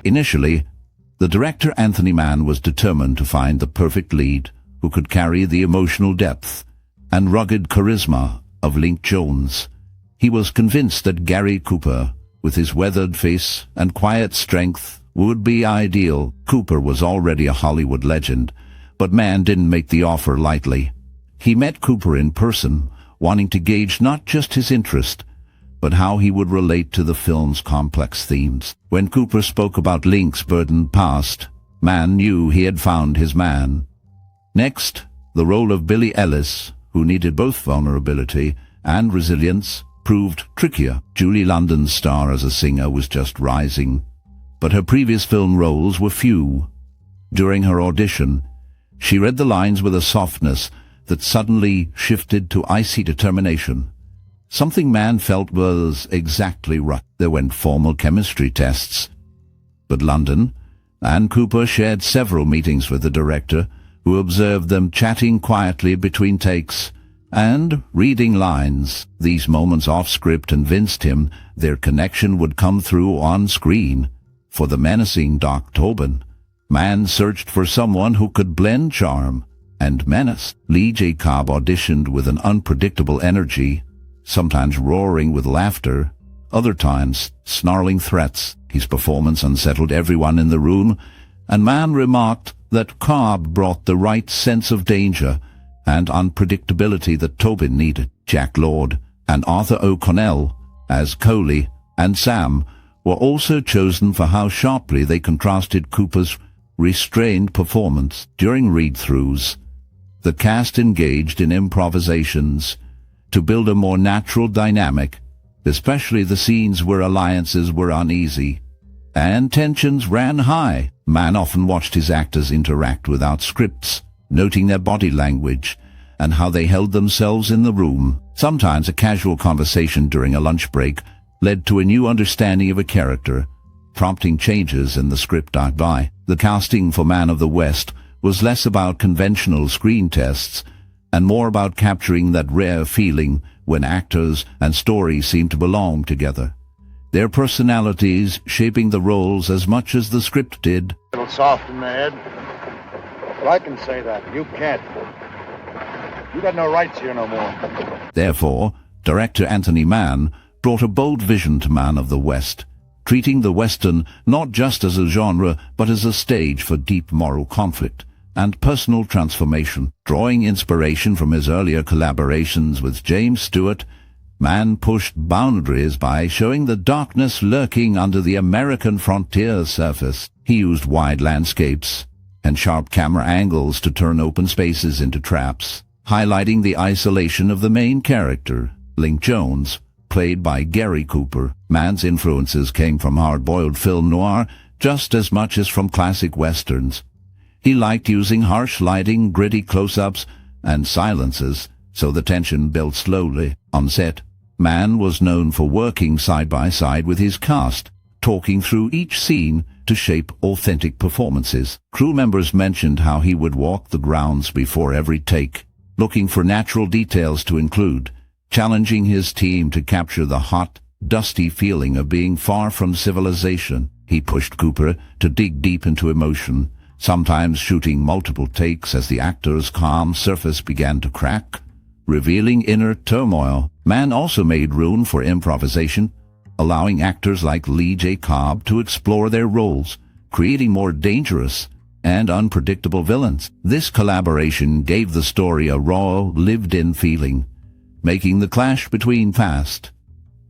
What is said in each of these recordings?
Initially, the director Anthony Mann was determined to find the perfect lead who could carry the emotional depth and rugged charisma of Link Jones. He was convinced that Gary Cooper, with his weathered face and quiet strength, would be ideal. Cooper was already a Hollywood legend, but Mann didn't make the offer lightly. He met Cooper in person, wanting to gauge not just his interest, but how he would relate to the film's complex themes. When Cooper spoke about Link's burdened past, Mann knew he had found his man. Next, the role of Billie Ellis, who needed both vulnerability and resilience, proved trickier. Julie London's star as a singer was just rising, but her previous film roles were few. During her audition, she read the lines with a softness that suddenly shifted to icy determination. Something Mann felt was exactly right. There went formal chemistry tests, but London and Cooper shared several meetings with the director, who observed them chatting quietly between takes and reading lines. These moments off-script convinced him their connection would come through on screen. For the menacing Doc Tobin, Mann searched for someone who could blend charm and menace. Lee J. Cobb auditioned with an unpredictable energy, sometimes roaring with laughter, other times snarling threats. His performance unsettled everyone in the room, and Mann remarked that Cobb brought the right sense of danger and unpredictability that Tobin needed. Jack Lord and Arthur O'Connell as Coaley and Sam were also chosen for how sharply they contrasted Cooper's restrained performance. During read-throughs, the cast engaged in improvisations to build a more natural dynamic, especially the scenes where alliances were uneasy and tensions ran high. Mann often watched his actors interact without scripts, noting their body language and how they held themselves in the room. Sometimes a casual conversation during a lunch break led to a new understanding of a character, prompting changes in the script. The casting for Man of the West was less about conventional screen tests and more about capturing that rare feeling when actors and stories seem to belong together, their personalities shaping the roles as much as the script did. A little soft in the head. Well, I can say that. You can't. You got no rights here no more. Therefore, director Anthony Mann brought a bold vision to Man of the West, treating the Western not just as a genre but as a stage for deep moral conflict and personal transformation. Drawing inspiration from his earlier collaborations with James Stewart, Mann pushed boundaries by showing the darkness lurking under the American frontier surface. He used wide landscapes and sharp camera angles to turn open spaces into traps, highlighting the isolation of the main character, Link Jones, played by Gary Cooper. Mann's influences came from hard-boiled film noir just as much as from classic westerns. He liked using harsh lighting, gritty close-ups, and silences, so the tension built slowly. On set, Mann was known for working side by side with his cast, talking through each scene to shape authentic performances. Crew members mentioned how he would walk the grounds before every take, looking for natural details to include, challenging his team to capture the hot, dusty feeling of being far from civilization. He pushed Cooper to dig deep into emotion, sometimes shooting multiple takes as the actor's calm surface began to crack, revealing inner turmoil. Mann also made room for improvisation, allowing actors like Lee J. Cobb to explore their roles, creating more dangerous and unpredictable villains. This collaboration gave the story a raw, lived-in feeling, making the clash between past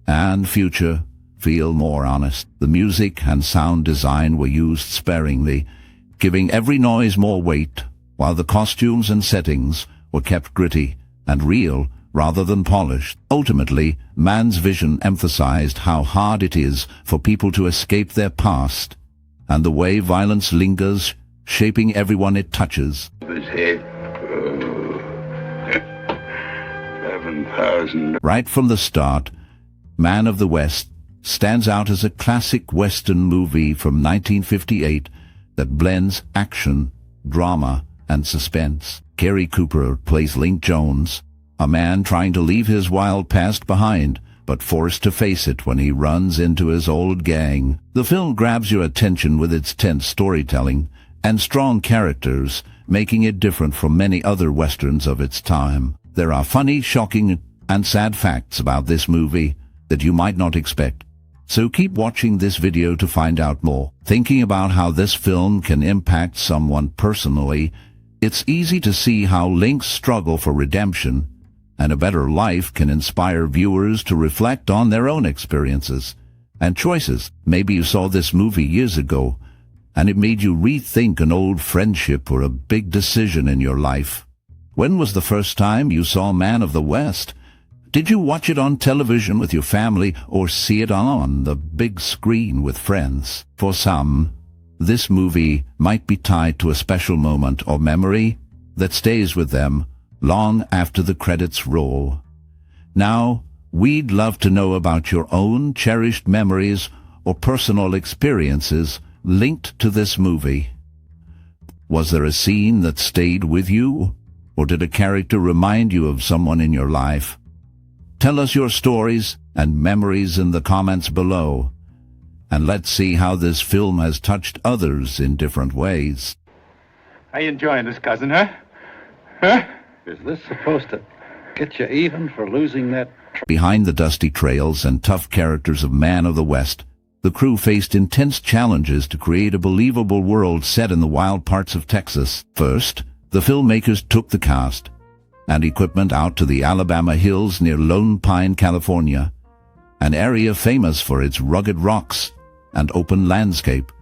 and future feel more honest. The music and sound design were used sparingly, giving every noise more weight, while the costumes and settings were kept gritty and real rather than polished. Ultimately, Mann's vision emphasized how hard it is for people to escape their past, and the way violence lingers, shaping everyone it touches. His head, 11,000. Right from the start, Man of the West stands out as a classic Western movie from 1958 that blends action, drama, and suspense. Gary Cooper plays Link Jones, a man trying to leave his wild past behind but forced to face it when he runs into his old gang. The film grabs your attention with its tense storytelling and strong characters, making it different from many other westerns of its time. There are funny, shocking, and sad facts about this movie that you might not expect. So keep watching this video to find out more. Thinking about how this film can impact someone personally, it's easy to see how Link's struggle for redemption and a better life can inspire viewers to reflect on their own experiences and choices. Maybe you saw this movie years ago, and it made you rethink an old friendship or a big decision in your life. When was the first time you saw Man of the West? Did you watch it on television with your family or see it on the big screen with friends? For some, this movie might be tied to a special moment or memory that stays with them long after the credits roll. Now, we'd love to know about your own cherished memories or personal experiences linked to this movie. Was there a scene that stayed with you, or did a character remind you of someone in your life? Tell us your stories and memories in the comments below, and let's see how this film has touched others in different ways. How you enjoying this, cousin, huh? Huh? Is this supposed to get you even for losing that? Behind the dusty trails and tough characters of Man of the West, the crew faced intense challenges to create a believable world set in the wild parts of Texas. First, the filmmakers took the cast and equipment out to the Alabama hills near Lone Pine, California, an area famous for its rugged rocks and open landscape.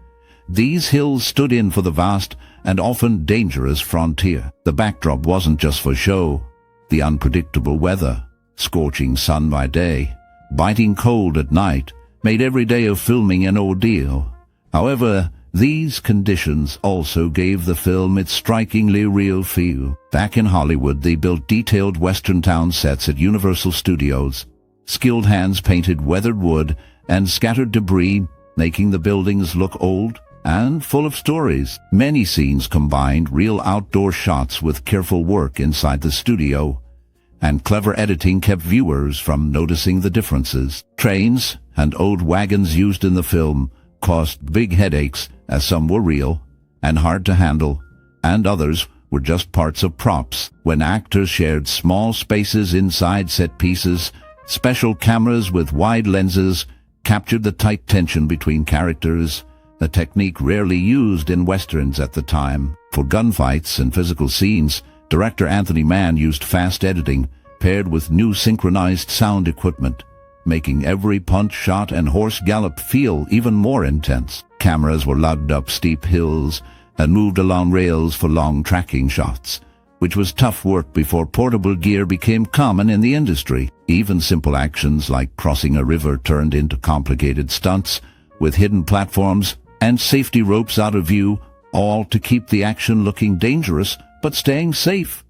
These hills stood in for the vast and often dangerous frontier. The backdrop wasn't just for show. The unpredictable weather, scorching sun by day, biting cold at night, made every day of filming an ordeal. However, these conditions also gave the film its strikingly real feel. Back in Hollywood, they built detailed western town sets at Universal Studios. Skilled hands painted weathered wood and scattered debris, making the buildings look old and full of stories. Many scenes combined real outdoor shots with careful work inside the studio, and clever editing kept viewers from noticing the differences. Trains and old wagons used in the film caused big headaches, as some were real and hard to handle, and others were just parts of props. When actors shared small spaces inside set pieces, special cameras with wide lenses captured the tight tension between characters, a technique rarely used in westerns at the time. For gunfights and physical scenes, director Anthony Mann used fast editing paired with new synchronized sound equipment, making every punch shot and horse gallop feel even more intense. Cameras were lugged up steep hills and moved along rails for long tracking shots, which was tough work before portable gear became common in the industry. Even simple actions like crossing a river turned into complicated stunts, with hidden platforms and safety ropes out of view, all to keep the action looking dangerous but staying safe.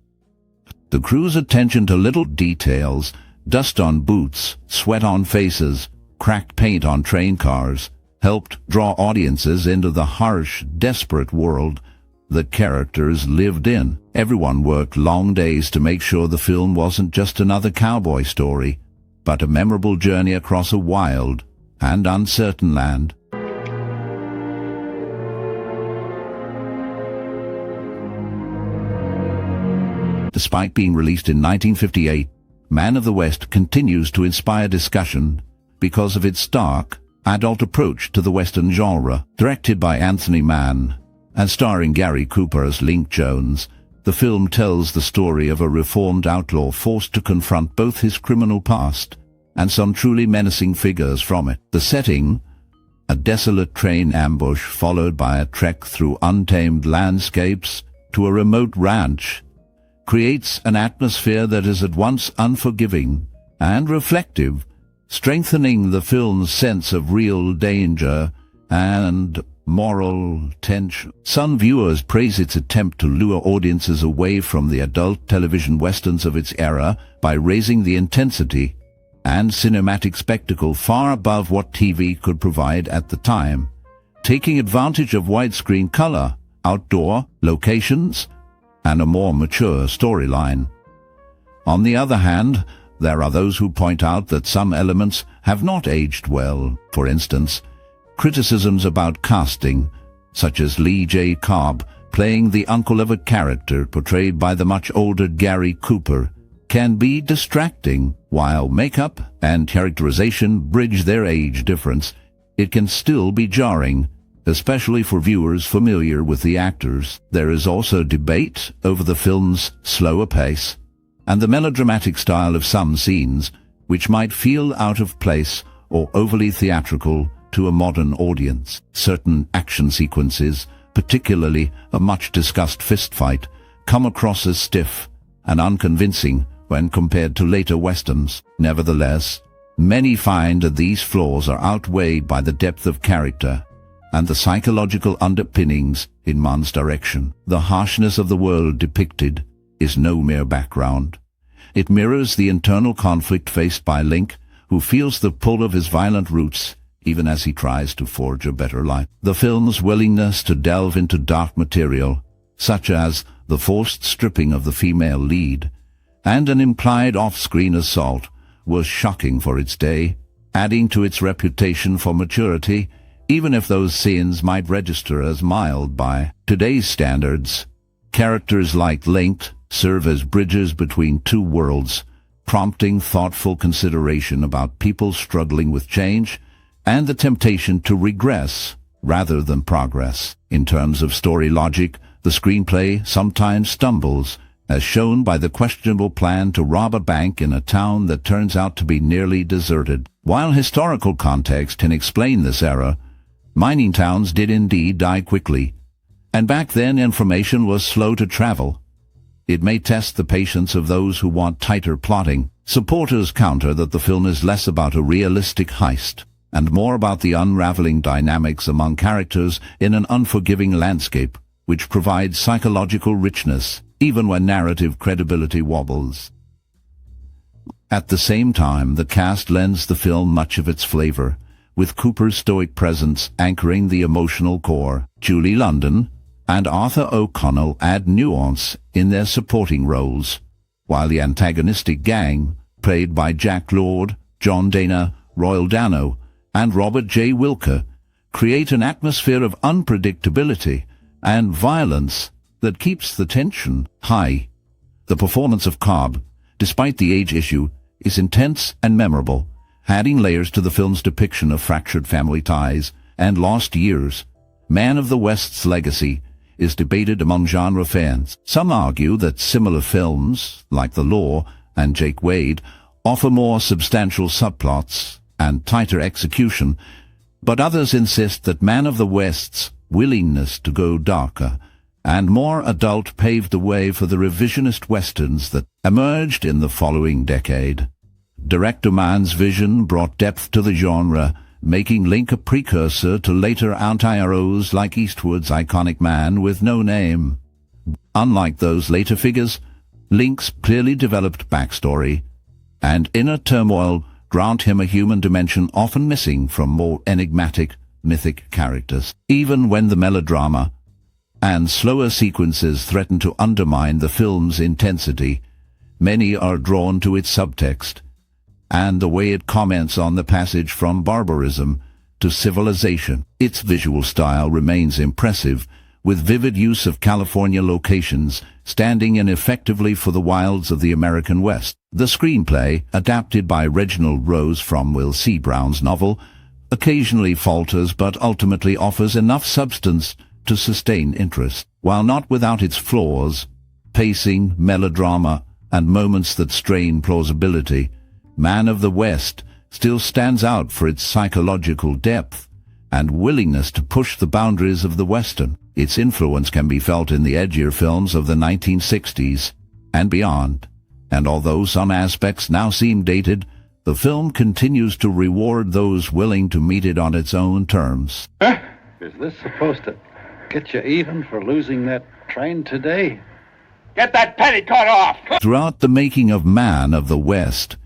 The crew's attention to little details, dust on boots, sweat on faces, cracked paint on train cars, helped draw audiences into the harsh, desperate world the characters lived in. Everyone worked long days to make sure the film wasn't just another cowboy story, but a memorable journey across a wild and uncertain land. Despite being released in 1958, Man of the West continues to inspire discussion because of its stark, adult approach to the Western genre. Directed by Anthony Mann and starring Gary Cooper as Link Jones, the film tells the story of a reformed outlaw forced to confront both his criminal past and some truly menacing figures from it. The setting, a desolate train ambush followed by a trek through untamed landscapes to a remote ranch, creates an atmosphere that is at once unforgiving and reflective, strengthening the film's sense of real danger and moral tension. Some viewers praise its attempt to lure audiences away from the adult television westerns of its era by raising the intensity and cinematic spectacle far above what TV could provide at the time, taking advantage of widescreen color, outdoor locations, and a more mature storyline. On the other hand, There are those who point out that some elements have not aged well. For instance, criticisms about casting, such as Lee J. Cobb playing the uncle of a character portrayed by the much older Gary Cooper, can be distracting. While makeup and characterization bridge their age difference, it can still be jarring, especially for viewers familiar with the actors. There is also debate over the film's slower pace and the melodramatic style of some scenes, which might feel out of place or overly theatrical to a modern audience. Certain action sequences, particularly a much-discussed fistfight, come across as stiff and unconvincing when compared to later westerns. Nevertheless, many find that these flaws are outweighed by the depth of character and the psychological underpinnings in Mann's direction. The harshness of the world depicted is no mere background. It mirrors the internal conflict faced by Link, who feels the pull of his violent roots even as he tries to forge a better life. The film's willingness to delve into dark material, such as the forced stripping of the female lead and an implied off-screen assault, was shocking for its day, adding to its reputation for maturity, even if those scenes might register as mild by today's standards. Characters like Link serve as bridges between two worlds, prompting thoughtful consideration about people struggling with change and the temptation to regress rather than progress. In terms of story logic, the screenplay sometimes stumbles, as shown by the questionable plan to rob a bank in a town that turns out to be nearly deserted. While historical context can explain this error, mining towns did indeed die quickly, and back then information was slow to travel. It may test the patience of those who want tighter plotting. Supporters counter that the film is less about a realistic heist and more about the unraveling dynamics among characters in an unforgiving landscape, which provides psychological richness even when narrative credibility wobbles. At the same time, the cast lends the film much of its flavor, with Cooper's stoic presence anchoring the emotional core. Julie London and Arthur O'Connell add nuance in their supporting roles, while the antagonistic gang, played by Jack Lord, John Dehner, Royal Dano, and Robert J. Wilke, create an atmosphere of unpredictability and violence that keeps the tension high. The performance of Cobb, despite the age issue, is intense and memorable, adding layers to the film's depiction of fractured family ties and lost years. Man of the West's legacy is debated among genre fans. Some argue that similar films, like The Law and Jake Wade, offer more substantial subplots and tighter execution, but others insist that Man of the West's willingness to go darker and more adult paved the way for the revisionist westerns that emerged in the following decade. Director Mann's vision brought depth to the genre, making Link a precursor to later anti-heroes like Eastwood's iconic Man with No Name. Unlike those later figures, Link's clearly developed backstory and inner turmoil grant him a human dimension often missing from more enigmatic, mythic characters. Even when the melodrama and slower sequences threaten to undermine the film's intensity, many are drawn to its subtext and the way it comments on the passage from barbarism to civilization. Its visual style remains impressive, with vivid use of California locations standing in effectively for the wilds of the American West. The screenplay, adapted by Reginald Rose from Will C. Brown's novel, occasionally falters but ultimately offers enough substance to sustain interest. While not without its flaws, pacing, melodrama, and moments that strain plausibility, Man of the West still stands out for its psychological depth and willingness to push the boundaries of the Western. Its influence can be felt in the edgier films of the 1960s and beyond, and although some aspects now seem dated, the film continues to reward those willing to meet it on its own terms. Is this supposed to get you even for losing that train today? Get that petticoat off! Throughout the making of Man of the West,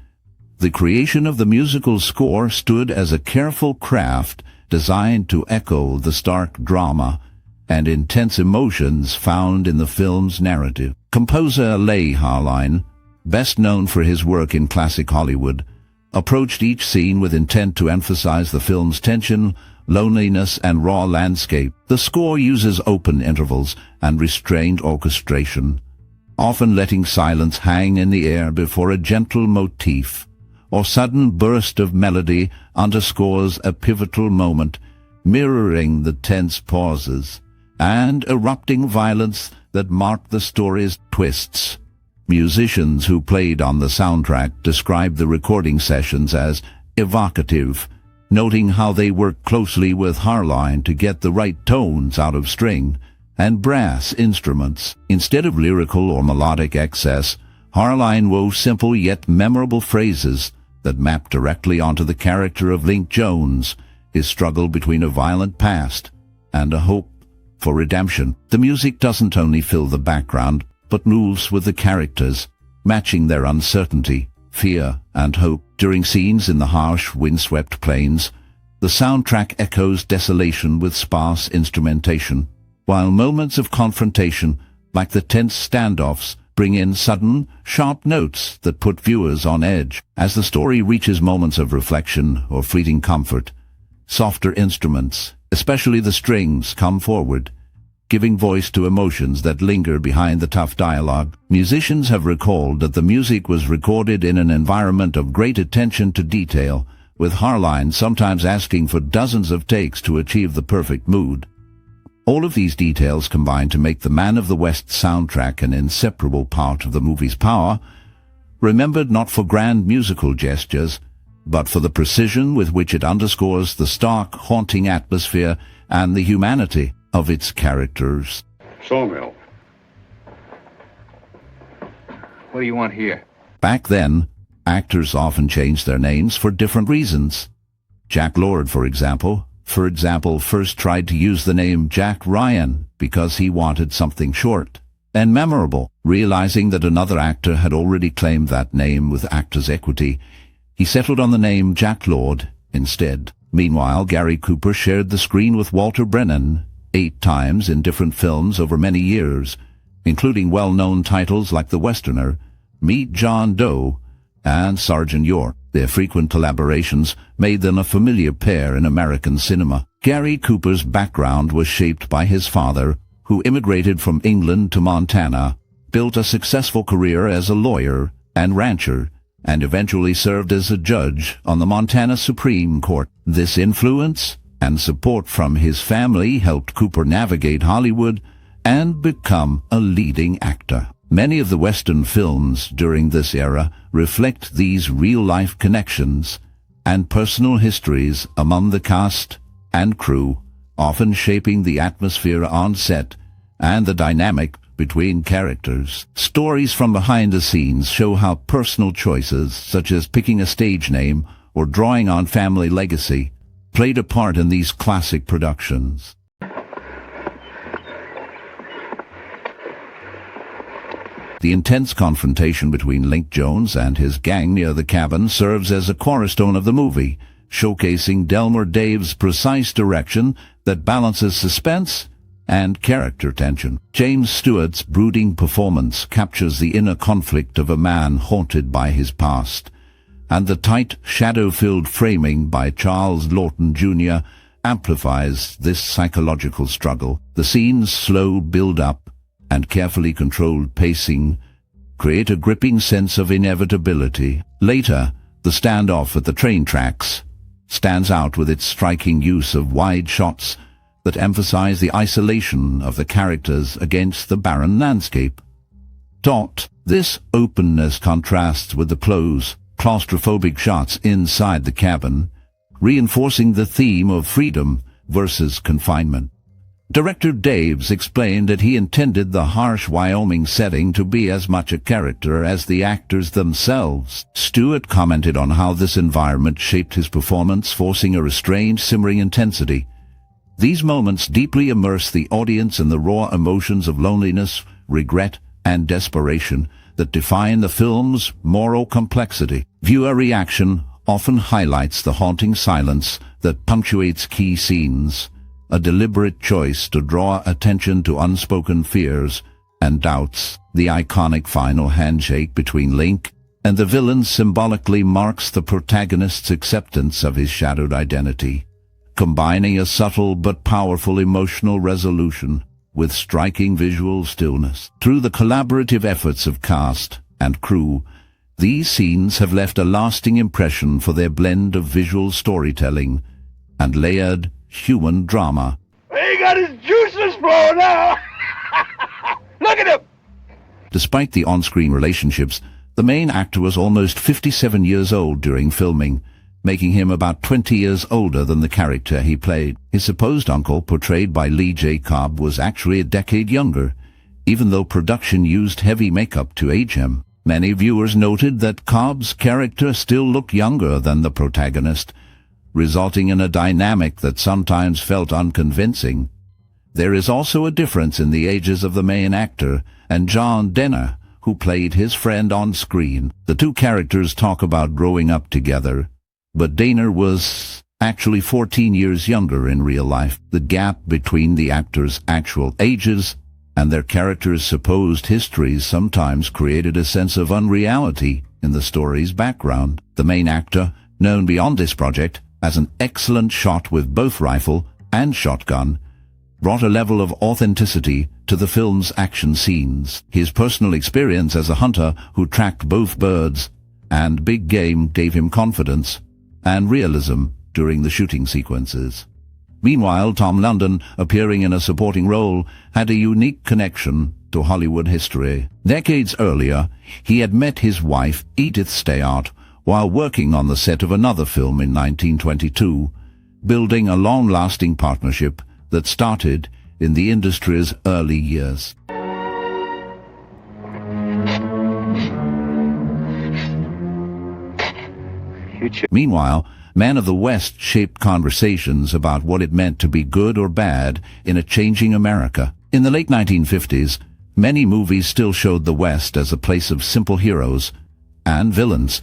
the creation of the musical score stood as a careful craft designed to echo the stark drama and intense emotions found in the film's narrative. Composer Leigh Harline best known for his work in classic Hollywood, approached each scene with intent to emphasize the film's tension, loneliness, and raw landscape. The score uses open intervals and restrained orchestration, often letting silence hang in the air before a gentle motif or sudden burst of melody underscores a pivotal moment, mirroring the tense pauses and erupting violence that mark the story's twists. Musicians who played on the soundtrack described the recording sessions as evocative, noting how they worked closely with Harline to get the right tones out of string and brass instruments. Instead of lyrical or melodic excess, Harline wove simple yet memorable phrases that mapped directly onto the character of Link Jones, his struggle between a violent past and a hope for redemption. The music doesn't only fill the background, but moves with the characters, matching their uncertainty, fear, and hope. During scenes in the harsh, windswept plains, the soundtrack echoes desolation with sparse instrumentation, while moments of confrontation, like the tense standoffs, bring in sudden, sharp notes that put viewers on edge. As the story reaches moments of reflection or fleeting comfort, softer instruments, especially the strings, come forward, giving voice to emotions that linger behind the tough dialogue. Musicians have recalled that the music was recorded in an environment of great attention to detail, with Harline sometimes asking for dozens of takes to achieve the perfect mood. All of these details combine to make the Man of the West soundtrack an inseparable part of the movie's power, remembered not for grand musical gestures, but for the precision with which it underscores the stark, haunting atmosphere and the humanity of its characters. Sawmill. What do you want here? Back then, actors often changed their names for different reasons. Jack Lord, for example, first tried to use the name Jack Ryan because he wanted something short and memorable. Realizing that another actor had already claimed that name with Actors Equity, he settled on the name Jack Lord instead. Meanwhile, Gary Cooper shared the screen with Walter Brennan 8 times in different films over many years, including well-known titles like The Westerner, Meet John Doe, and Sergeant York. Their frequent collaborations made them a familiar pair in American cinema. Gary Cooper's background was shaped by his father, who immigrated from England to Montana, built a successful career as a lawyer and rancher, and eventually served as a judge on the Montana Supreme Court. This influence and support from his family helped Cooper navigate Hollywood and become a leading actor. Many of the Western films during this era reflect these real-life connections and personal histories among the cast and crew, often shaping the atmosphere on set and the dynamic between characters. Stories from behind the scenes show how personal choices, such as picking a stage name or drawing on family legacy, played a part in these classic productions. The intense confrontation between Link Jones and his gang near the cabin serves as a cornerstone of the movie, showcasing Delmer Dave's precise direction that balances suspense and character tension. James Stewart's brooding performance captures the inner conflict of a man haunted by his past, and the tight, shadow-filled framing by Charles Lawton Jr. amplifies this psychological struggle. The scene's slow build-up and carefully controlled pacing create a gripping sense of inevitability. Later, the standoff at the train tracks stands out with its striking use of wide shots that emphasize the isolation of the characters against the barren landscape. This openness contrasts with the close, claustrophobic shots inside the cabin, reinforcing the theme of freedom versus confinement. Director Daves explained that he intended the harsh Wyoming setting to be as much a character as the actors themselves. Stewart commented on how this environment shaped his performance, forcing a restrained, simmering intensity. These moments deeply immerse the audience in the raw emotions of loneliness, regret, and desperation that define the film's moral complexity. Viewer reaction often highlights the haunting silence that punctuates key scenes, a deliberate choice to draw attention to unspoken fears and doubts. The iconic final handshake between Link and the villain symbolically marks the protagonist's acceptance of his shadowed identity, combining a subtle but powerful emotional resolution with striking visual stillness. Through the collaborative efforts of cast and crew, these scenes have left a lasting impression for their blend of visual storytelling and layered human drama. He got his juices flowing now! Look at him! Despite the on-screen relationships, the main actor was almost 57 years old during filming, making him about 20 years older than the character he played. His supposed uncle, portrayed by Lee J. Cobb, was actually a decade younger, even though production used heavy makeup to age him. Many viewers noted that Cobb's character still looked younger than the protagonist, resulting in a dynamic that sometimes felt unconvincing. There is also a difference in the ages of the main actor and John Dehner, who played his friend on screen. The two characters talk about growing up together, but Dehner was actually 14 years younger in real life. The gap between the actors' actual ages and their characters' supposed histories sometimes created a sense of unreality in the story's background. The main actor, known beyond this project as an excellent shot with both rifle and shotgun, brought a level of authenticity to the film's action scenes. His personal experience as a hunter who tracked both birds and big game gave him confidence and realism during the shooting sequences. Meanwhile, Tom London, appearing in a supporting role, had a unique connection to Hollywood history. Decades earlier, he had met his wife, Edith Stayart, while working on the set of another film in 1922, building a long-lasting partnership that started in the industry's early years. Meanwhile, Men of the West shaped conversations about what it meant to be good or bad in a changing America. In the late 1950s, many movies still showed the West as a place of simple heroes and villains,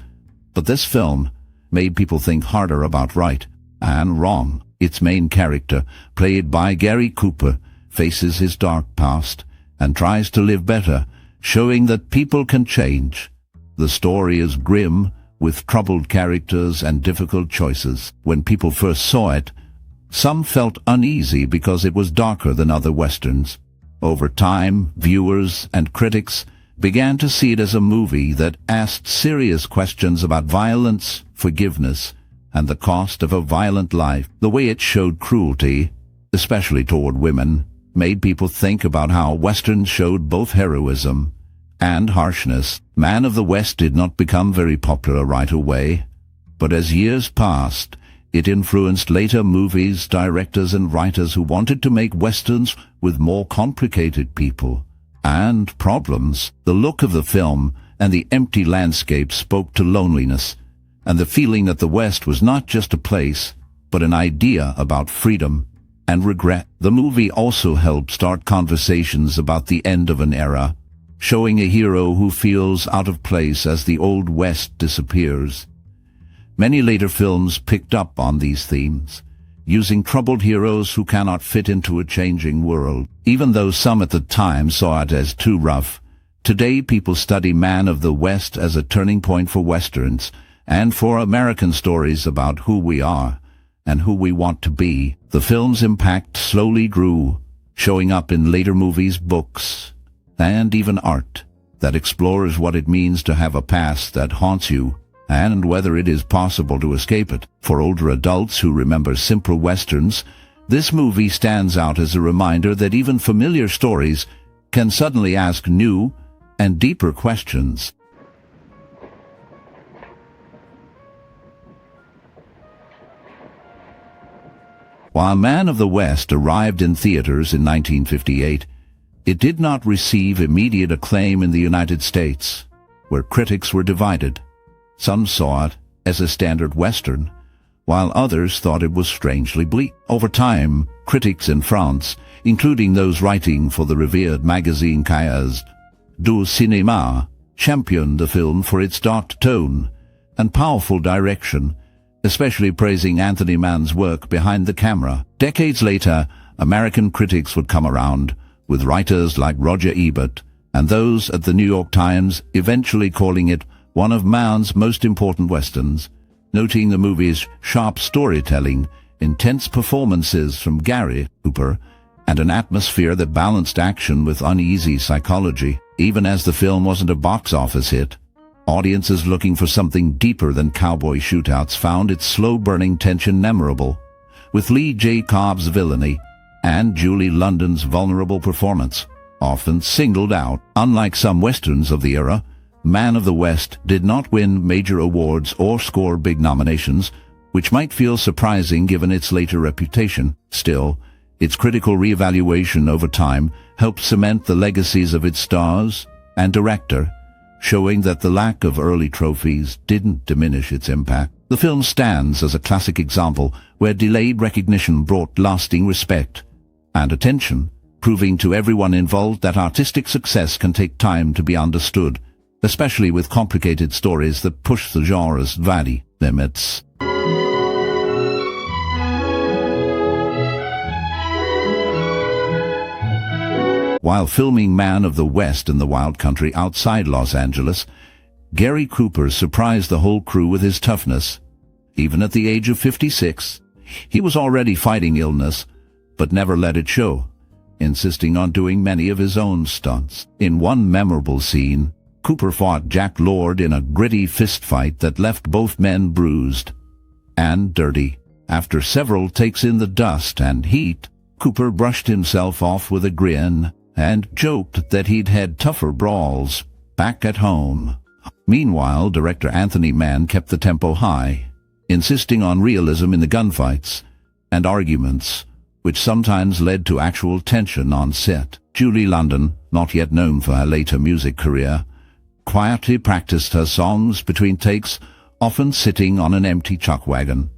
but this film made people think harder about right and wrong. Its main character, played by Gary Cooper, faces his dark past and tries to live better, showing that people can change. The story is grim, with troubled characters and difficult choices. When people first saw it, some felt uneasy because it was darker than other Westerns. Over time, viewers and critics began to see it as a movie that asked serious questions about violence, forgiveness, and the cost of a violent life. The way it showed cruelty, especially toward women, made people think about how Westerns showed both heroism and harshness. Man of the West did not become very popular right away, but as years passed, it influenced later movies, directors and writers who wanted to make Westerns with more complicated people and problems. The look of the film and the empty landscape spoke to loneliness and the feeling that the West was not just a place, but an idea about freedom and regret. The movie also helped start conversations about the end of an era, showing a hero who feels out of place as the Old West disappears. Many later films picked up on these themes, using troubled heroes who cannot fit into a changing world. Even though some at the time saw it as too rough, today people study Man of the West as a turning point for Westerns and for American stories about who we are and who we want to be. The film's impact slowly grew, showing up in later movies, books, and even art that explores what it means to have a past that haunts you and whether it is possible to escape it. For older adults who remember simple Westerns, this movie stands out as a reminder that even familiar stories can suddenly ask new and deeper questions. While Man of the West arrived in theaters in 1958, it did not receive immediate acclaim in the United States, where critics were divided. Some saw it as a standard Western, while others thought it was strangely bleak. Over time, critics in France, including those writing for the revered magazine Cahiers du Cinéma, championed the film for its dark tone and powerful direction, especially praising Anthony Mann's work behind the camera. Decades later, American critics would come around, with writers like Roger Ebert and those at the New York Times eventually calling it one of man's most important westerns, noting the movie's sharp storytelling, intense performances from Gary Cooper, and an atmosphere that balanced action with uneasy psychology. Even as the film wasn't a box office hit, audiences looking for something deeper than cowboy shootouts found its slow-burning tension memorable, with Lee J. Cobb's villainy and Julie London's vulnerable performance often singled out. Unlike some westerns of the era, Man of the West did not win major awards or score big nominations, which might feel surprising given its later reputation. Still, its critical reevaluation over time helped cement the legacies of its stars and director, showing that the lack of early trophies didn't diminish its impact. The film stands as a classic example where delayed recognition brought lasting respect and attention, proving to everyone involved that artistic success can take time to be understood, especially with complicated stories that push the genre's value limits. While filming Man of the West in the wild country outside Los Angeles, Gary Cooper surprised the whole crew with his toughness. Even at the age of 56, he was already fighting illness, but never let it show, insisting on doing many of his own stunts. In one memorable scene, Cooper fought Jack Lord in a gritty fistfight that left both men bruised and dirty. After several takes in the dust and heat, Cooper brushed himself off with a grin and joked that he'd had tougher brawls back at home. Meanwhile, director Anthony Mann kept the tempo high, insisting on realism in the gunfights and arguments, which sometimes led to actual tension on set. Julie London, not yet known for her later music career, quietly practiced her songs between takes, often sitting on an empty chuck wagon,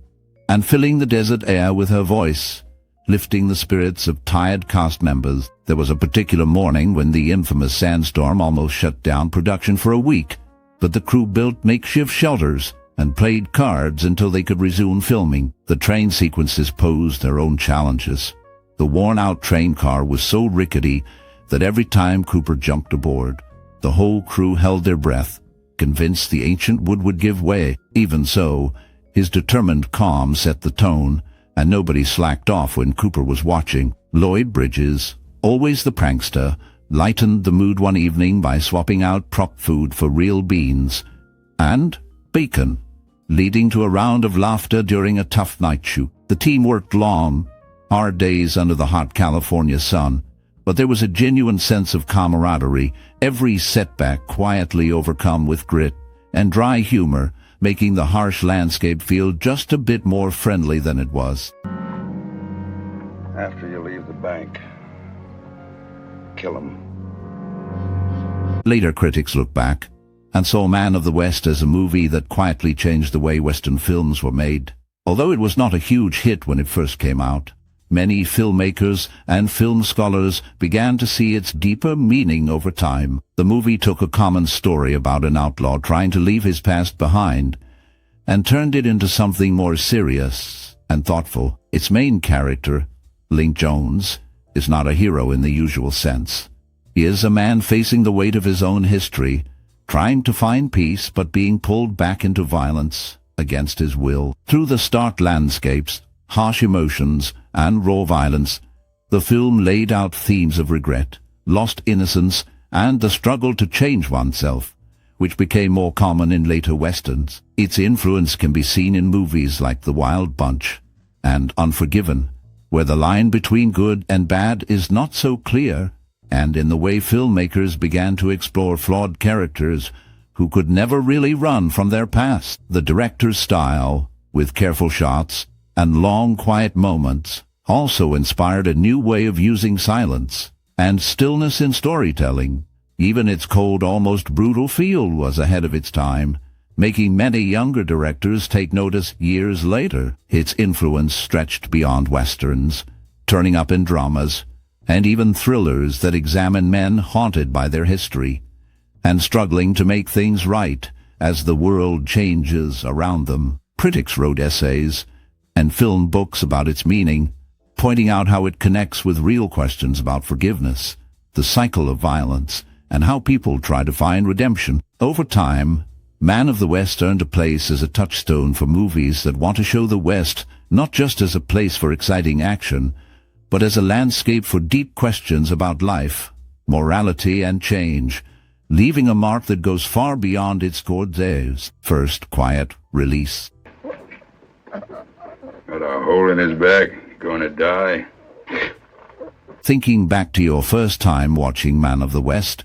and filling the desert air with her voice, lifting the spirits of tired cast members. There was a particular morning when the infamous sandstorm almost shut down production for a week, but the crew built makeshift shelters and played cards until they could resume filming. The train sequences posed their own challenges. The worn-out train car was so rickety that every time Cooper jumped aboard, the whole crew held their breath, convinced the ancient wood would give way. Even so, his determined calm set the tone, and nobody slacked off when Cooper was watching. Lloyd Bridges, always the prankster, lightened the mood one evening by swapping out prop food for real beans and bacon, leading to a round of laughter during a tough night shoot. The team worked long, hard days under the hot California sun, but there was a genuine sense of camaraderie, every setback quietly overcome with grit and dry humor, making the harsh landscape feel just a bit more friendly than it was. After you leave the bank, kill him. Later critics looked back and saw Man of the West as a movie that quietly changed the way Western films were made. Although it was not a huge hit when it first came out, many filmmakers and film scholars began to see its deeper meaning over time. The movie took a common story about an outlaw trying to leave his past behind and turned it into something more serious and thoughtful. Its main character, Link Jones, is not a hero in the usual sense. He is a man facing the weight of his own history, trying to find peace but being pulled back into violence against his will. Through the stark landscapes, harsh emotions, and raw violence, the film laid out themes of regret, lost innocence, and the struggle to change oneself, which became more common in later westerns. Its influence can be seen in movies like The Wild Bunch and Unforgiven, where the line between good and bad is not so clear, and in the way filmmakers began to explore flawed characters who could never really run from their past. The director's style, with careful shots and long, quiet moments, also inspired a new way of using silence and stillness in storytelling. Even its cold, almost brutal feel was ahead of its time, making many younger directors take notice years later. Its influence stretched beyond westerns, turning up in dramas and even thrillers that examine men haunted by their history and struggling to make things right as the world changes around them. Critics wrote essays and film books about its meaning, pointing out how it connects with real questions about forgiveness, the cycle of violence, and how people try to find redemption. Over time, Man of the West earned a place as a touchstone for movies that want to show the West not just as a place for exciting action, but as a landscape for deep questions about life, morality, and change, leaving a mark that goes far beyond its Cordays' first quiet release. Got a hole in his back. Going to die. Thinking back to your first time watching Man of the West,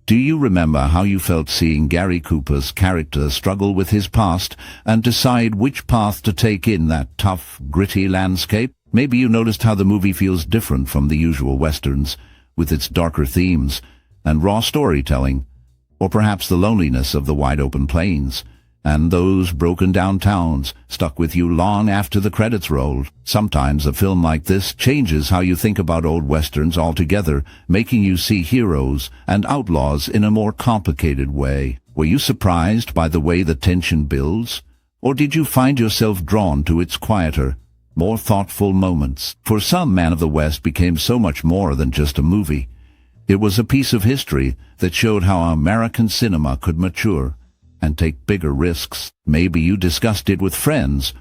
do you remember how you felt seeing Gary Cooper's character struggle with his past and decide which path to take in that tough, gritty landscape? Maybe you noticed how the movie feels different from the usual westerns, with its darker themes and raw storytelling, or perhaps the loneliness of the wide-open plains, and those broken-down towns stuck with you long after the credits rolled. Sometimes a film like this changes how you think about old westerns altogether, making you see heroes and outlaws in a more complicated way. Were you surprised by the way the tension builds, or did you find yourself drawn to its quieter, more thoughtful moments? For some, Man of the West became so much more than just a movie. It was a piece of history that showed how American cinema could mature and take bigger risks. Maybe you discussed it with friends,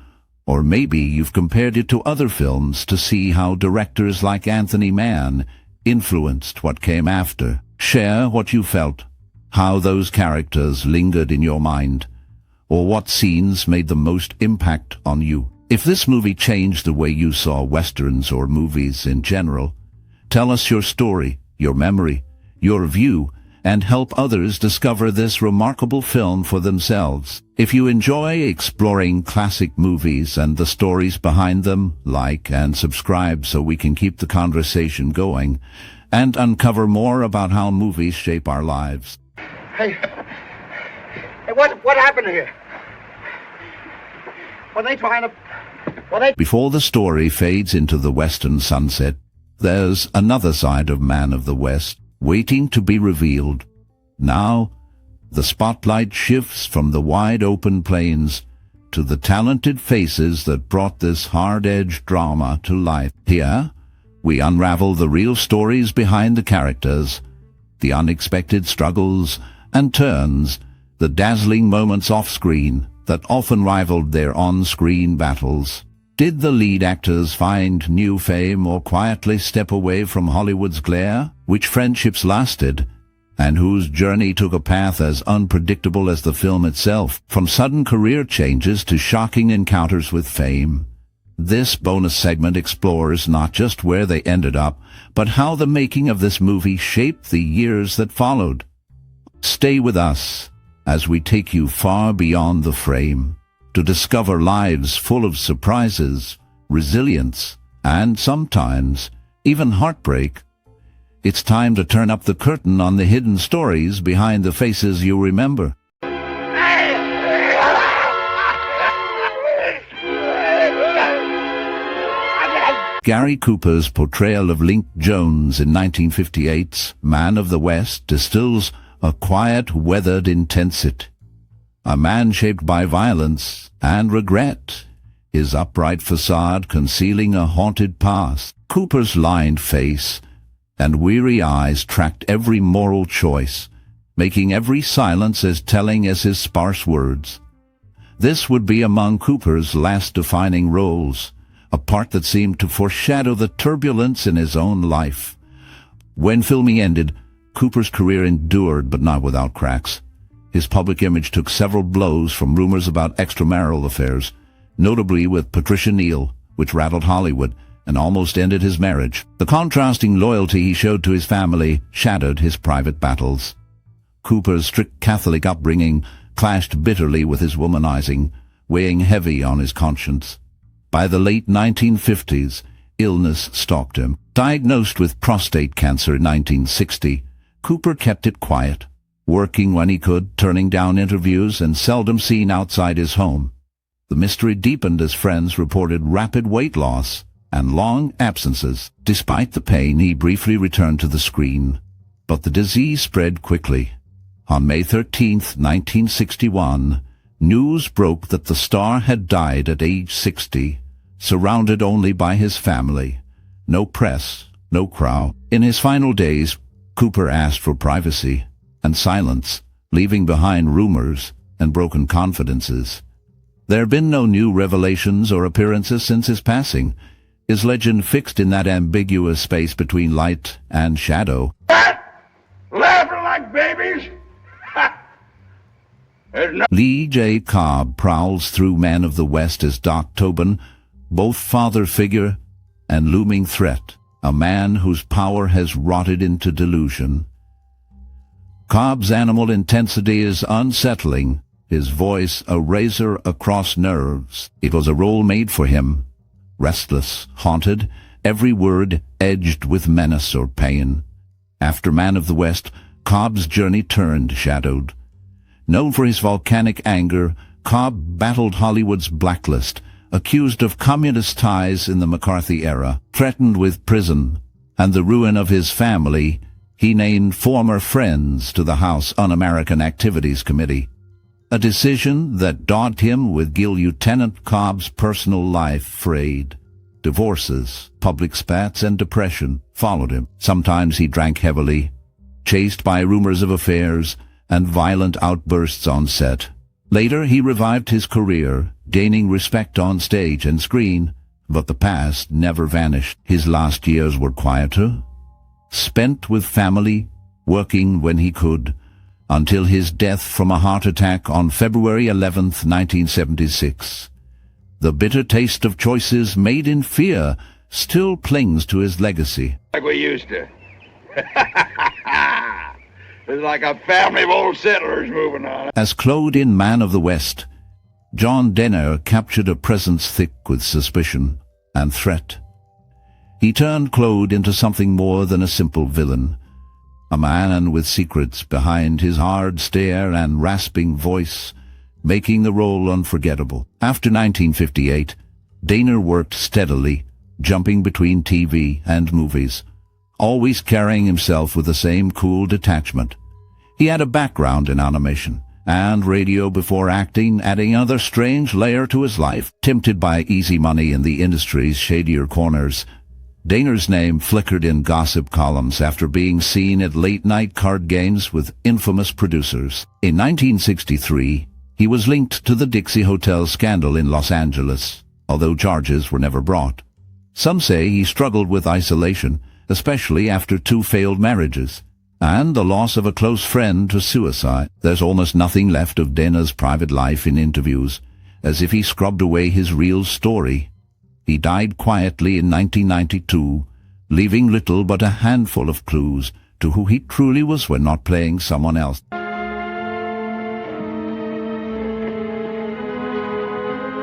or maybe you've compared it to other films to see how directors like Anthony Mann influenced what came after. Share what you felt, how those characters lingered in your mind, or what scenes made the most impact on you. If this movie changed the way you saw westerns or movies in general, tell us your story, your memory, your view, and help others discover this remarkable film for themselves. If you enjoy exploring classic movies and the stories behind them, like and subscribe so we can keep the conversation going and uncover more about how movies shape our lives. Hey, what happened here? Were they trying to... Before the story fades into the western sunset, there's another side of Man of the West waiting to be revealed. Now, the spotlight shifts from the wide-open plains to the talented faces that brought this hard-edged drama to life. Here, we unravel the real stories behind the characters, the unexpected struggles and turns, the dazzling moments off-screen that often rivaled their on-screen battles. Did the lead actors find new fame or quietly step away from Hollywood's glare? Which friendships lasted, and whose journey took a path as unpredictable as the film itself, from sudden career changes to shocking encounters with fame? This bonus segment explores not just where they ended up, but how the making of this movie shaped the years that followed. Stay with us as we take you far beyond the frame, to discover lives full of surprises, resilience, and sometimes even heartbreak. It's time to turn up the curtain on the hidden stories behind the faces you remember. Gary Cooper's portrayal of Link Jones in 1958's Man of the West distills a quiet, weathered intensity. A man shaped by violence and regret, his upright facade concealing a haunted past. Cooper's lined face and weary eyes tracked every moral choice, making every silence as telling as his sparse words. This would be among Cooper's last defining roles, a part that seemed to foreshadow the turbulence in his own life. When filming ended, Cooper's career endured but not without cracks. His public image took several blows from rumors about extramarital affairs, notably with Patricia Neal, which rattled Hollywood and almost ended his marriage. The contrasting loyalty he showed to his family shattered his private battles. Cooper's strict Catholic upbringing clashed bitterly with his womanizing, weighing heavy on his conscience. By the late 1950s, illness stalked him. Diagnosed with prostate cancer in 1960, Cooper kept it quiet, working when he could, turning down interviews, and seldom seen outside his home. The mystery deepened as friends reported rapid weight loss and long absences. Despite the pain, he briefly returned to the screen, but the disease spread quickly. On May 13, 1961, news broke that the star had died at age 60, surrounded only by his family. No press, no crowd. In his final days, Cooper asked for privacy, and silence, leaving behind rumors and broken confidences. There have been no new revelations or appearances since his passing, his legend fixed in that ambiguous space between light and shadow. Laughing like babies? Lee J. Cobb prowls through Men of the West as Doc Tobin, both father figure and looming threat, a man whose power has rotted into delusion. Cobb's animal intensity is unsettling, his voice a razor across nerves. It was a role made for him, restless, haunted, every word edged with menace or pain. After Man of the West, Cobb's journey turned shadowed. Known for his volcanic anger, Cobb battled Hollywood's blacklist, accused of communist ties in the McCarthy era, threatened with prison, and the ruin of his family. He named former friends to the House Un-American Activities Committee, a decision that dogged him with Lieutenant Cobb's personal life frayed. Divorces, public spats, and depression followed him. Sometimes he drank heavily, chased by rumors of affairs and violent outbursts on set. Later he revived his career, gaining respect on stage and screen, but the past never vanished. His last years were quieter, spent with family, working when he could, until his death from a heart attack on February 11th, 1976. The bitter taste of choices made in fear still clings to his legacy. Like we used to. It's like a family of old settlers moving on. As Claude in Man of the West, John Dehner captured a presence thick with suspicion and threat. He turned Claude into something more than a simple villain, a man with secrets behind his hard stare and rasping voice, making the role unforgettable. After 1958, Dehner worked steadily, jumping between TV and movies, always carrying himself with the same cool detachment. He had a background in animation and radio before acting, adding another strange layer to his life. Tempted by easy money in the industry's shadier corners, Dehner's name flickered in gossip columns after being seen at late-night card games with infamous producers. In 1963, he was linked to the Dixie Hotel scandal in Los Angeles, although charges were never brought. Some say he struggled with isolation, especially after 2 failed marriages, and the loss of a close friend to suicide. There's almost nothing left of Dehner's private life in interviews, as if he scrubbed away his real story. He died quietly in 1992, leaving little but a handful of clues to who he truly was when not playing someone else.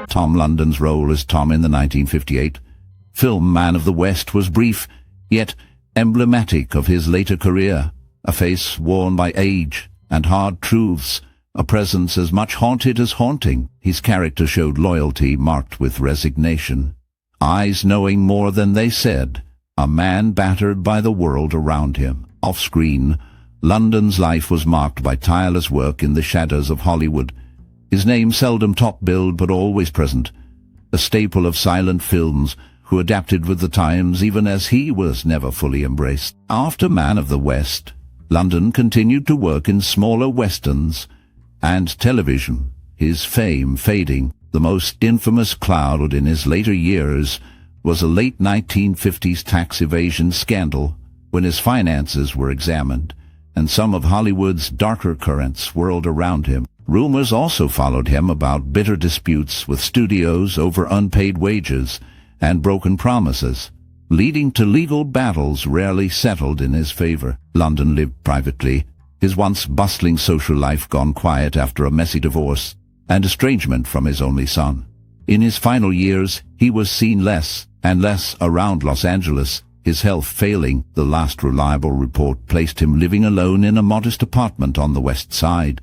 Tom London's role as Tom in the 1958 film Man of the West was brief, yet emblematic of his later career, a face worn by age and hard truths, a presence as much haunted as haunting. His character showed loyalty marked with resignation, eyes knowing more than they said, a man battered by the world around him. Off-screen, London's life was marked by tireless work in the shadows of Hollywood, his name seldom top-billed but always present, a staple of silent films who adapted with the times even as he was never fully embraced. After Man of the West, London continued to work in smaller westerns and television, his fame fading. The most infamous cloud in his later years was a late 1950s tax evasion scandal when his finances were examined, and some of Hollywood's darker currents swirled around him. Rumors also followed him about bitter disputes with studios over unpaid wages and broken promises, leading to legal battles rarely settled in his favor. London lived privately, his once bustling social life gone quiet after a messy divorce and estrangement from his only son. In his final years, he was seen less and less around Los Angeles, his health failing. The last reliable report placed him living alone in a modest apartment on the West Side,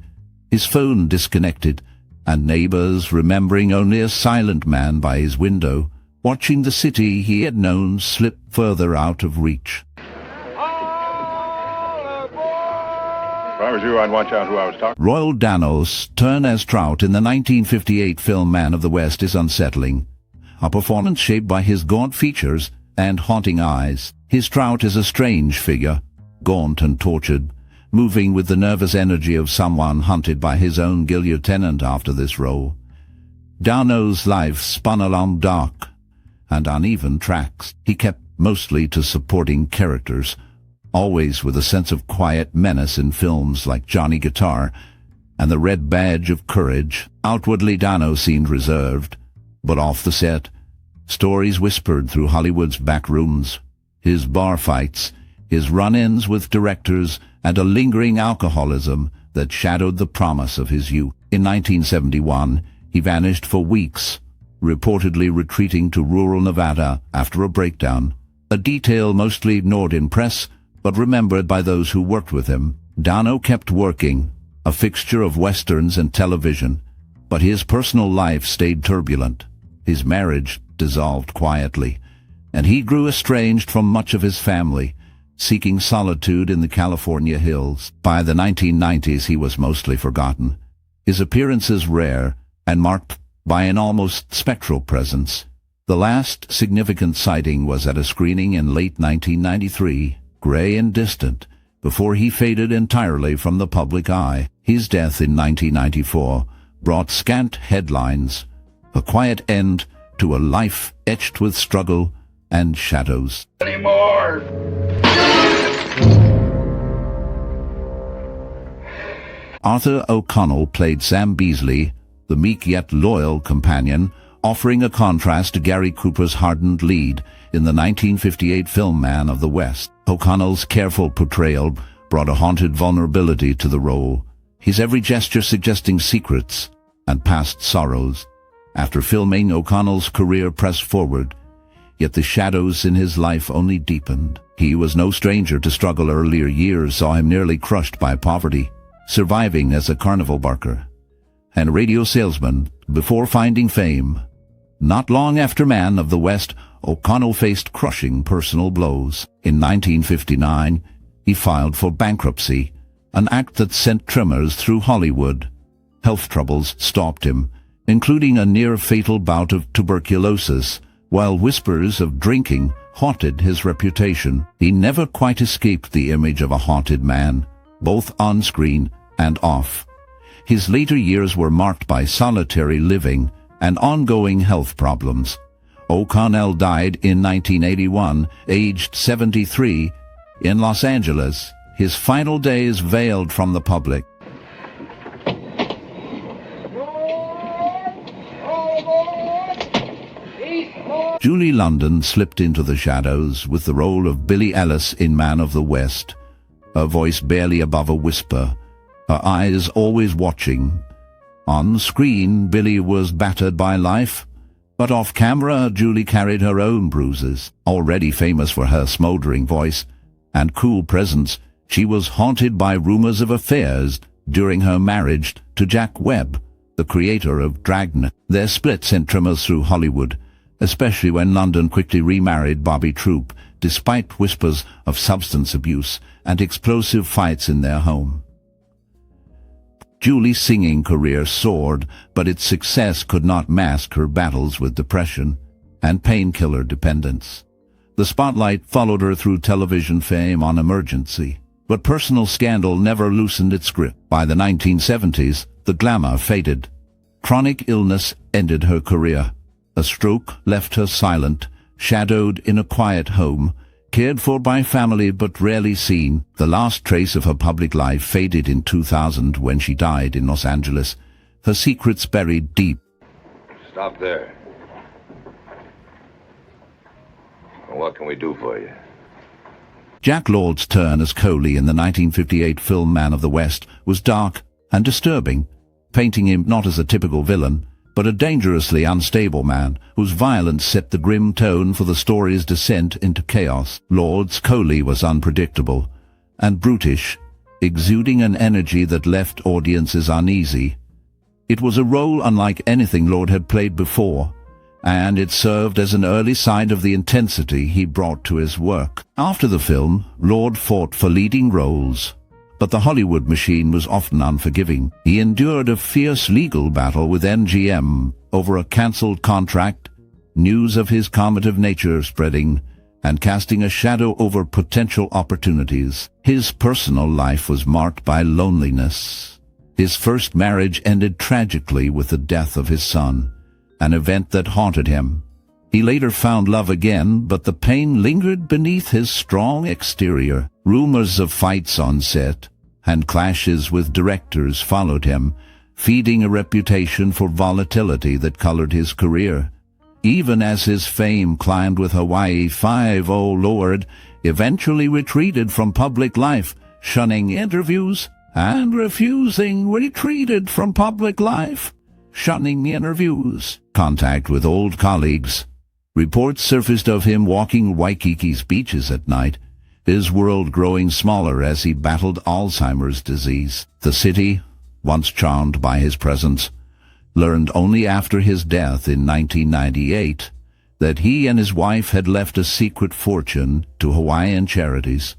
his phone disconnected, and neighbors remembering only a silent man by his window, watching the city he had known slip further out of reach. If I was you, I'd watch out who I was talking to. Royal Dano's turn as Trout in the 1958 film Man of the West is unsettling, a performance shaped by his gaunt features and haunting eyes. His Trout is a strange figure, gaunt and tortured, moving with the nervous energy of someone hunted by his own lieutenant after this role. Dano's life spun along dark and uneven tracks. He kept mostly to supporting characters, always with a sense of quiet menace in films like Johnny Guitar and The Red Badge of Courage. Outwardly, Dano seemed reserved, but off the set, stories whispered through Hollywood's back rooms. His bar fights, his run-ins with directors, and a lingering alcoholism that shadowed the promise of his youth. In 1971, he vanished for weeks, reportedly retreating to rural Nevada after a breakdown, a detail mostly ignored in press but remembered by those who worked with him. Dano kept working, a fixture of westerns and television, but his personal life stayed turbulent. His marriage dissolved quietly, and he grew estranged from much of his family, seeking solitude in the California hills. By the 1990s, he was mostly forgotten, his appearances rare and marked by an almost spectral presence. The last significant sighting was at a screening in late 1993, gray and distant, before he faded entirely from the public eye. His death in 1994 brought scant headlines, a quiet end to a life etched with struggle and shadows. Anymore! Arthur O'Connell played Sam Beasley, the meek yet loyal companion, offering a contrast to Gary Cooper's hardened lead in the 1958 film Man of the West. O'Connell's careful portrayal brought a haunted vulnerability to the role, his every gesture suggesting secrets and past sorrows. After filming, O'Connell's career pressed forward, yet the shadows in his life only deepened. He was no stranger to struggle. Earlier years saw him nearly crushed by poverty, surviving as a carnival barker and radio salesman before finding fame. Not long after Man of the West, O'Connell faced crushing personal blows. In 1959, he filed for bankruptcy, an act that sent tremors through Hollywood. Health troubles stopped him, including a near-fatal bout of tuberculosis, while whispers of drinking haunted his reputation. He never quite escaped the image of a haunted man, both on screen and off. His later years were marked by solitary living and ongoing health problems. O'Connell died in 1981, aged 73, in Los Angeles, his final days veiled from the public. Julie London slipped into the shadows with the role of Billie Ellis in Man of the West, her voice barely above a whisper, her eyes always watching. On screen, Billie was battered by life, but off-camera, Julie carried her own bruises. Already famous for her smoldering voice and cool presence, she was haunted by rumors of affairs during her marriage to Jack Webb, the creator of Dragnet. Their split sent tremors through Hollywood, especially when London quickly remarried Bobby Troup, despite whispers of substance abuse and explosive fights in their home. Julie's singing career soared, but its success could not mask her battles with depression and painkiller dependence. The spotlight followed her through television fame on Emergency, but personal scandal never loosened its grip. By the 1970s, the glamour faded. Chronic illness ended her career. A stroke left her silent, shadowed in a quiet home, cared for by family but rarely seen. The last trace of her public life faded in 2000 when she died in Los Angeles, her secrets buried deep. Stop there. Well, what can we do for you? Jack Lord's turn as Coaley in the 1958 film Man of the West was dark and disturbing, painting him not as a typical villain, but a dangerously unstable man whose violence set the grim tone for the story's descent into chaos. Lord's Coaley was unpredictable and brutish, exuding an energy that left audiences uneasy. It was a role unlike anything Lord had played before, and it served as an early sign of the intensity he brought to his work. After the film, Lord fought for leading roles, but the Hollywood machine was often unforgiving. He endured a fierce legal battle with MGM over a cancelled contract, news of his combative nature spreading, and casting a shadow over potential opportunities. His personal life was marked by loneliness. His first marriage ended tragically with the death of his son, an event that haunted him. He later found love again, but the pain lingered beneath his strong exterior. Rumors of fights on set and clashes with directors followed him, feeding a reputation for volatility that colored his career. Even as his fame climbed with Hawaii Five-0, Lord eventually retreated from public life, shunning interviews and refusing retreated from public life, shunning interviews. Contact with old colleagues. Reports surfaced of him walking Waikiki's beaches at night, his world growing smaller as he battled Alzheimer's disease. The city, once charmed by his presence, learned only after his death in 1998 that he and his wife had left a secret fortune to Hawaiian charities,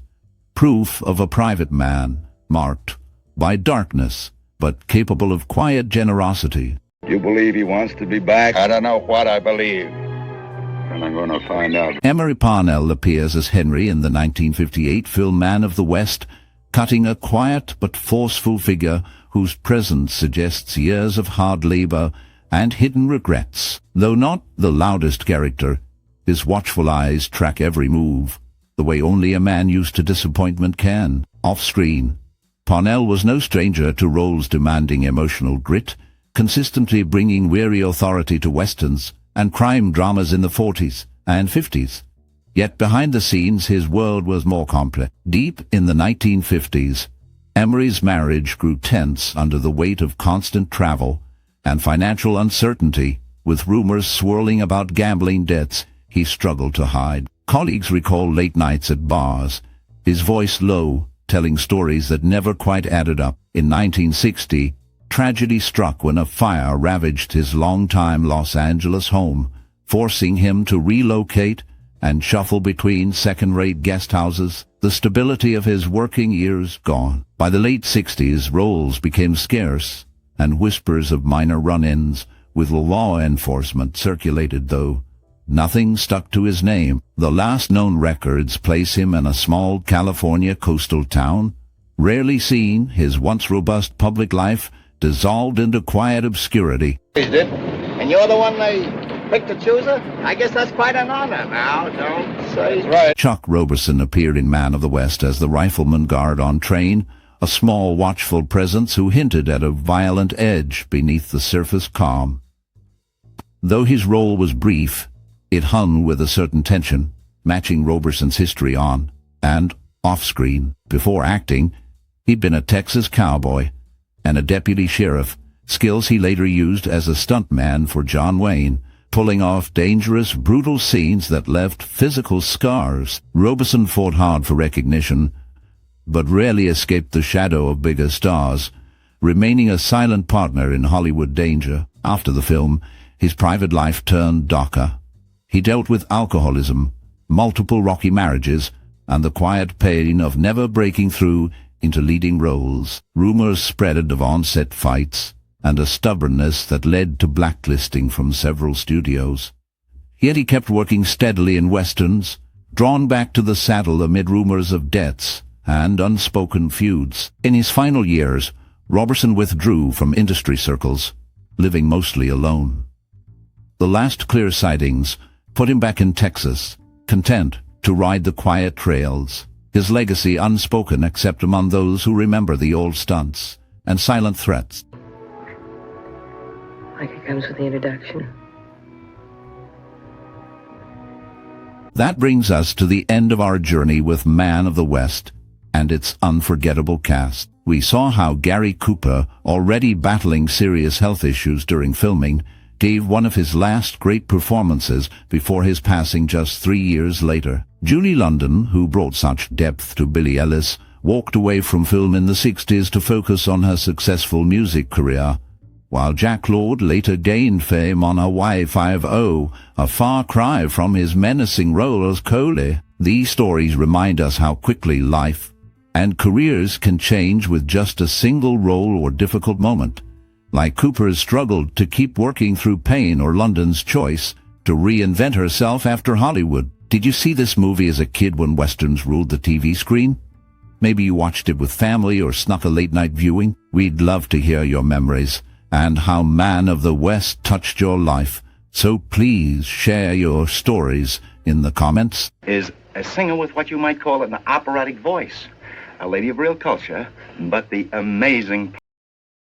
proof of a private man marked by darkness but capable of quiet generosity. You believe he wants to be back? I don't know what I believe, and I'm going to find out. Emory Parnell appears as Henry in the 1958 film Man of the West, cutting a quiet but forceful figure whose presence suggests years of hard labor and hidden regrets. Though not the loudest character, his watchful eyes track every move, the way only a man used to disappointment can. Off-screen, Parnell was no stranger to roles demanding emotional grit, consistently bringing weary authority to westerns and crime dramas in the 40s and 50s. Yet behind the scenes his world was more complex. Deep in the 1950s, Emory's marriage grew tense under the weight of constant travel and financial uncertainty, with rumors swirling about gambling debts he struggled to hide. Colleagues recall late nights at bars, his voice low, telling stories that never quite added up. In 1960, tragedy struck when a fire ravaged his longtime Los Angeles home, forcing him to relocate and shuffle between second-rate guest houses, the stability of his working years gone. By the late 60s, roles became scarce, and whispers of minor run-ins with law enforcement circulated, though nothing stuck to his name. The last known records place him in a small California coastal town. Rarely seen, his once robust public life dissolved into quiet obscurity. And you're the one they picked to chooser? I guess that's quite an honor. Now, don't say... That's right. Chuck Roberson appeared in Man of the West as the Rifleman-Guard on train, a small, watchful presence who hinted at a violent edge beneath the surface calm. Though his role was brief, it hung with a certain tension, matching Roberson's history on and off-screen. Before acting, he'd been a Texas cowboy and a deputy sheriff, skills he later used as a stuntman for John Wayne, pulling off dangerous, brutal scenes that left physical scars. Roberson fought hard for recognition, but rarely escaped the shadow of bigger stars, remaining a silent partner in Hollywood danger. After the film, his private life turned darker. He dealt with alcoholism, multiple rocky marriages, and the quiet pain of never breaking through into leading roles. Rumors spread of on-set fights, and a stubbornness that led to blacklisting from several studios. Yet he kept working steadily in westerns, drawn back to the saddle amid rumors of debts and unspoken feuds. In his final years, Roberson withdrew from industry circles, living mostly alone. The last clear sightings put him back in Texas, content to ride the quiet trails, his legacy unspoken except among those who remember the old stunts and silent threats. Like it comes with the introduction. That brings us to the end of our journey with Man of the West and its unforgettable cast. We saw how Gary Cooper, already battling serious health issues during filming, gave one of his last great performances before his passing just 3 years later. Julie London, who brought such depth to Billie Ellis, walked away from film in the 60s to focus on her successful music career, while Jack Claude later gained fame on Hawaii Five-0, a far cry from his menacing role as Coaley. These stories remind us how quickly life and careers can change with just a single role or difficult moment, like Cooper's struggled to keep working through pain or London's choice to reinvent herself after Hollywood. Did you see this movie as a kid when westerns ruled the TV screen? Maybe you watched it with family or snuck a late-night viewing. We'd love to hear your memories and how Man of the West touched your life. So please share your stories in the comments. Is a singer with what you might call an operatic voice. A lady of real culture, but the amazing